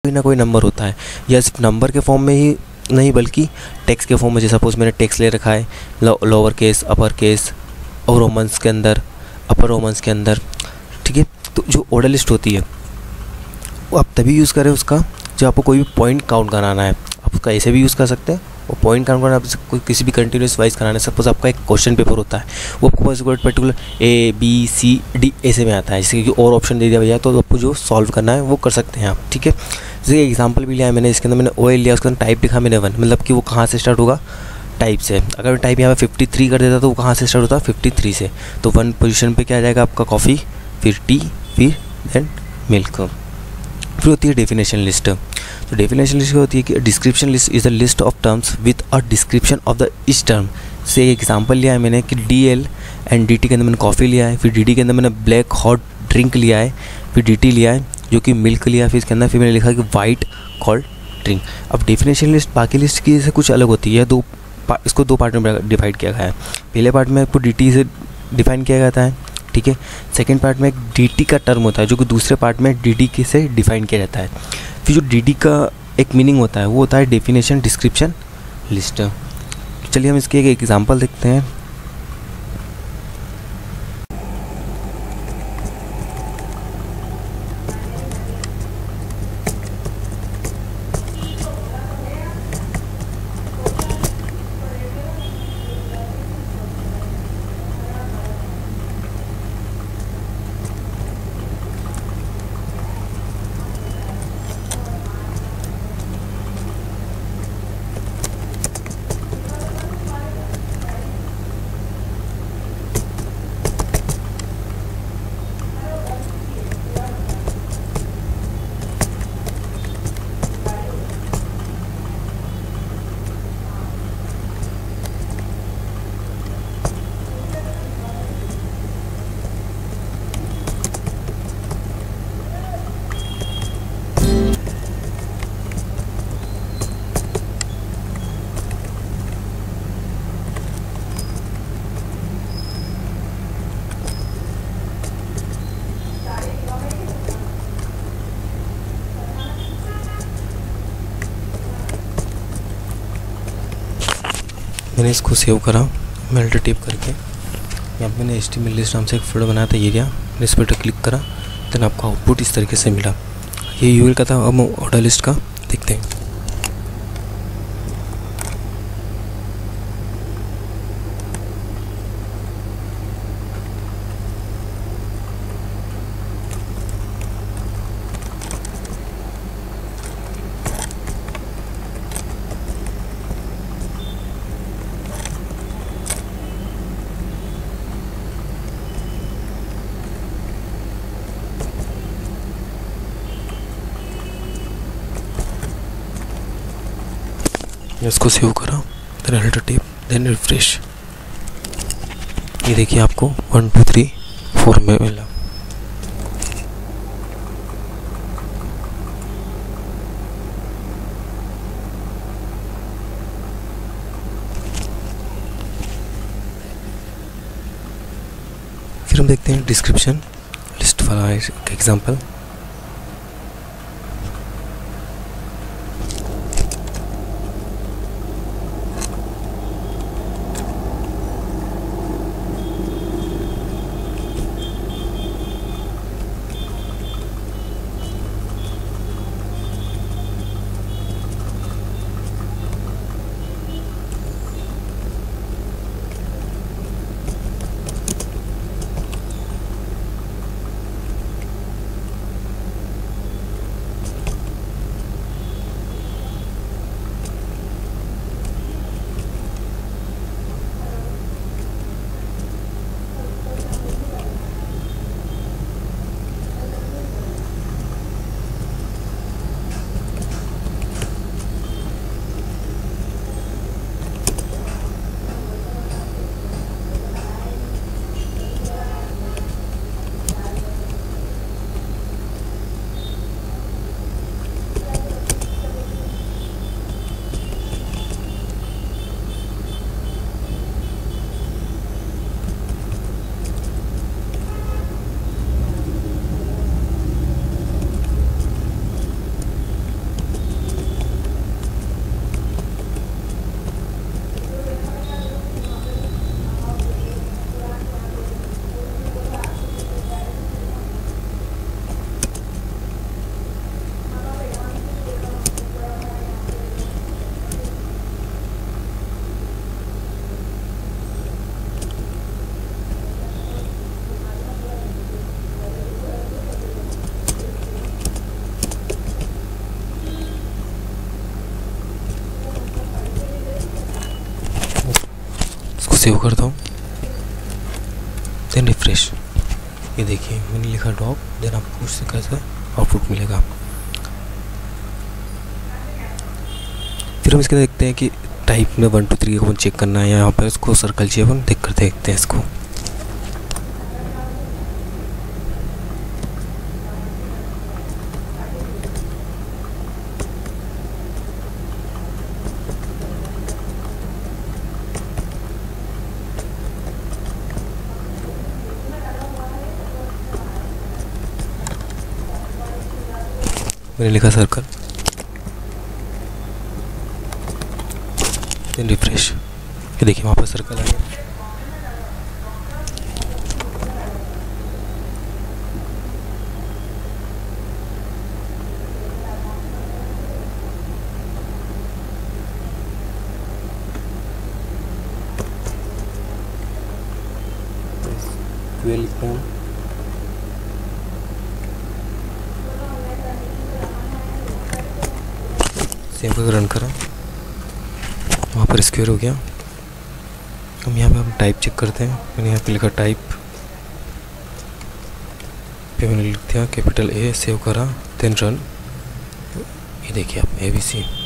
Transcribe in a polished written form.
कोई ना कोई नंबर होता है, या सिर्फ नंबर के फॉर्म में ही नहीं बल्कि टेक्स्ट के फॉर्म में। जैसे सपोज मैंने टेक्स्ट ले रखा है लोअर केस, अपर केस और रोमन्स के अंदर, अपर रोमन्स के अंदर, ठीक है। तो जो ऑर्डर लिस्ट होती है वो आप तभी यूज़ करें उसका जब आपको कोई भी पॉइंट काउंट कराना है। आप उसका ऐसे भी यूज़ कर सकते हैं, और पॉइंट काउंट करना आप कोई किसी भी कंटिन्यूस वाइज कराना है। सपोज आपका एक क्वेश्चन पेपर होता है, वो आपको बस पर्टिकुलर ABCD ऐसे में आता है, जैसे कि और ऑप्शन दे दिया भैया तो आपको जो सॉल्व करना है वो कर सकते हैं आप, ठीक है। जैसे एग्जांपल भी लिया है मैंने, इसके अंदर मैंने ऑयल लिया, उसके अंदर टाइप लिखा मैंने 1, मतलब कि वो कहाँ से स्टार्ट होगा, टाइप से। अगर मैं टाइप यहाँ पे 53 कर देता तो वो कहाँ से स्टार्ट होता, 53 से। तो 1 पोजीशन पे क्या आ जाएगा आपका कॉफ़ी, फिर टी, फिर देन मिल्क। फिर होती है डेफिनेशन लिस्ट। तो डेफिनेशन लिस्ट होती है कि description list is the list of terms with a description of the each term. से एक एग्जांपल लिया है मैंने कि DL एंड DT के अंदर मैंने कॉफ़ी लिया है, फिर DD के अंदर मैंने ब्लैक हॉट ड्रिंक लिया है, फिर DT लिया है जो कि मिल्क लिया है, फिर इसके अंदर फिर मैंने लिखा कि वाइट कोल्ड ड्रिंक। अब डेफिनेशन लिस्ट बाकी लिस्ट की से कुछ अलग होती है, इसको दो पार्ट में डिवाइड किया गया है। पहले पार्ट में आपको DT से डिफाइन किया जाता है, ठीक है। सेकेंड पार्ट में एक DT का टर्म होता है जो कि दूसरे पार्ट में DD के से डिफाइन किया जाता है। फिर जो DD का एक मीनिंग होता है वो होता है डेफिनेशन डिस्क्रिप्शन लिस्ट। चलिए हम इसके एक एग्जांपल देखते हैं। मैंने इसको सेव करा मेल्ट टेप करके। यहाँ पे मैंने HTML लिस्ट नाम से एक फोल्डर बनाया था एरिया, इस पर क्लिक करा, देन आपको आउटपुट इस तरीके से मिला। ये URL का था। अब ऑर्डर लिस्ट का देखते हैं। इसको सेव करा, then alter tape, then refresh. ये देखिए आपको 1 2 3 4 में मिला। फिर हम देखते हैं डिस्क्रिप्शन लिस्ट वाला एग्जांपल। सेव करता हूँ, देन रिफ्रेश। ये देखिए मैंने लिखा ड्रॉप, देन आपको उससे कैसा आउटपुट मिलेगा। फिर हम इसके देखते हैं कि टाइप में 1 2 3 को चेक करना है, यहाँ पे उसको सर्कल चाहिए, अपन देख कर देखते हैं इसको। मैंने लिखा सर्कल, देन रिफ्रेश। ये देखिए वहाँ पर सर्कल आ गया। लिखते हैं सेव करके रन करा, वहाँ पर स्क्वायर हो गया। हम यहाँ पे हम टाइप चेक करते हैं। मैंने यहाँ पे लिखा टाइप, मैंने लिख दिया कैपिटल A, सेव करा, देन रन। ये देखिए आप ABC